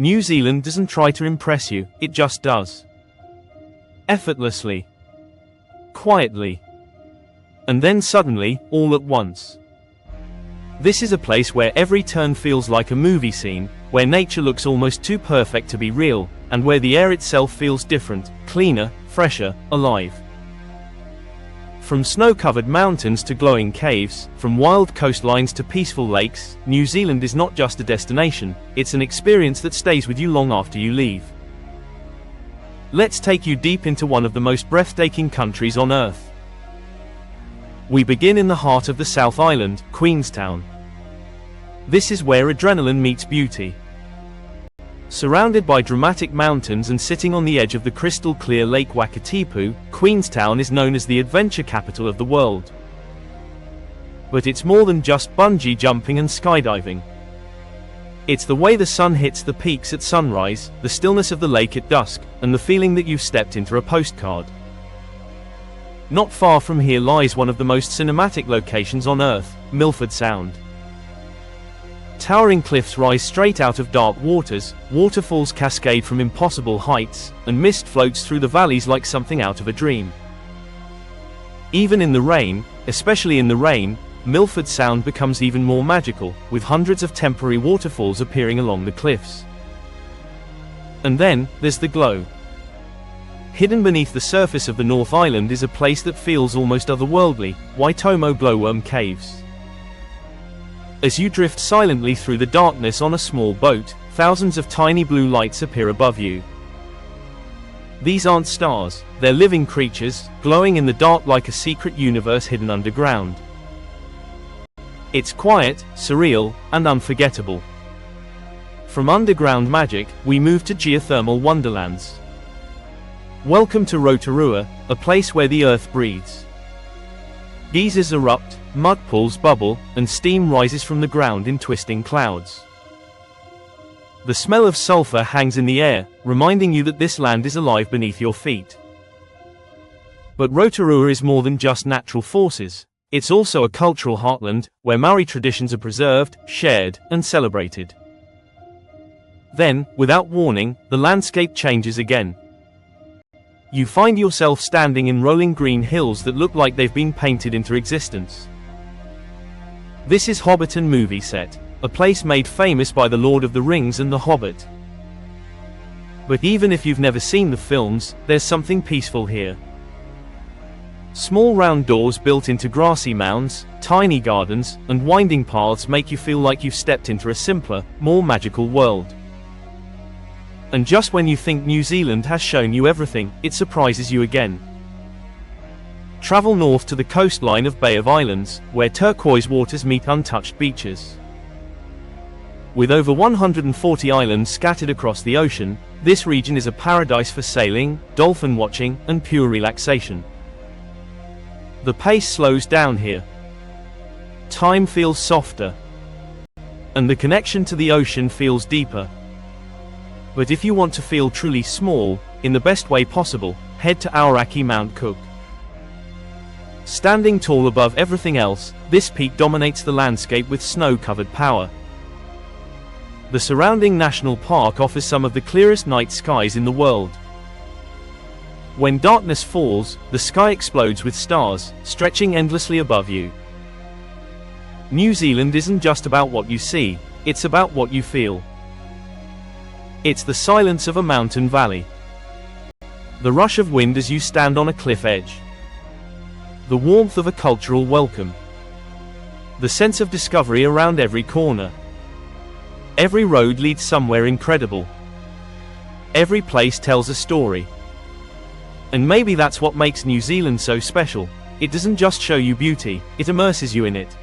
New Zealand doesn't try to impress you, it just does. Effortlessly. Quietly. And then suddenly, all at once. This is a place where every turn feels like a movie scene, where nature looks almost too perfect to be real, and where the air itself feels different, cleaner, fresher, alive. From snow-covered mountains to glowing caves, from wild coastlines to peaceful lakes, New Zealand is not just a destination, it's an experience that stays with you long after you leave. Let's take you deep into one of the most breathtaking countries on Earth. We begin in the heart of the South Island, Queenstown. This is where adrenaline meets beauty. Surrounded by dramatic mountains and sitting on the edge of the crystal-clear Lake Wakatipu, Queenstown is known as the adventure capital of the world. But it's more than just bungee jumping and skydiving. It's the way the sun hits the peaks at sunrise, the stillness of the lake at dusk, and the feeling that you've stepped into a postcard. Not far from here lies one of the most cinematic locations on Earth, Milford Sound. Towering cliffs rise straight out of dark waters, waterfalls cascade from impossible heights, and mist floats through the valleys like something out of a dream. Even in the rain, especially in the rain, Milford Sound becomes even more magical, with hundreds of temporary waterfalls appearing along the cliffs. And then, there's the glow. Hidden beneath the surface of the North Island is a place that feels almost otherworldly, Waitomo Glowworm Caves. As you drift silently through the darkness on a small boat, thousands of tiny blue lights appear above you. These aren't stars, they're living creatures, glowing in the dark like a secret universe hidden underground. It's quiet, surreal, and unforgettable. From underground magic, we move to geothermal wonderlands. Welcome to Rotorua, a place where the earth breathes. Geysers erupt, mud pools bubble, and steam rises from the ground in twisting clouds. The smell of sulfur hangs in the air, reminding you that this land is alive beneath your feet. But Rotorua is more than just natural forces. It's also a cultural heartland, where Maori traditions are preserved, shared, and celebrated. Then, without warning, the landscape changes again. You find yourself standing in rolling green hills that look like they've been painted into existence. This is Hobbiton movie set, a place made famous by The Lord of the Rings and The Hobbit. But even if you've never seen the films, there's something peaceful here. Small round doors built into grassy mounds, tiny gardens, and winding paths make you feel like you've stepped into a simpler, more magical world. And just when you think New Zealand has shown you everything, it surprises you again. Travel north to the coastline of Bay of Islands, where turquoise waters meet untouched beaches. With over 140 islands scattered across the ocean, this region is a paradise for sailing, dolphin watching, and pure relaxation. The pace slows down here. Time feels softer. And the connection to the ocean feels deeper. But if you want to feel truly small, in the best way possible, head to Aoraki Mount Cook. Standing tall above everything else, this peak dominates the landscape with snow-covered power. The surrounding national park offers some of the clearest night skies in the world. When darkness falls, the sky explodes with stars, stretching endlessly above you. New Zealand isn't just about what you see, it's about what you feel. It's the silence of a mountain valley. The rush of wind as you stand on a cliff edge. The warmth of a cultural welcome. The sense of discovery around every corner. Every road leads somewhere incredible. Every place tells a story. And maybe that's what makes New Zealand so special. It doesn't just show you beauty, it immerses you in it.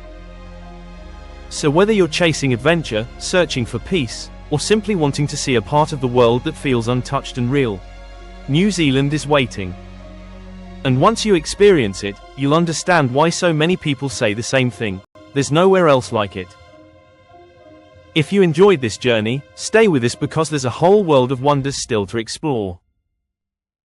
So whether you're chasing adventure, searching for peace, or simply wanting to see a part of the world that feels untouched and real, New Zealand is waiting. And once you experience it, you'll understand why so many people say the same thing. There's nowhere else like it. If you enjoyed this journey, stay with us because there's a whole world of wonders still to explore.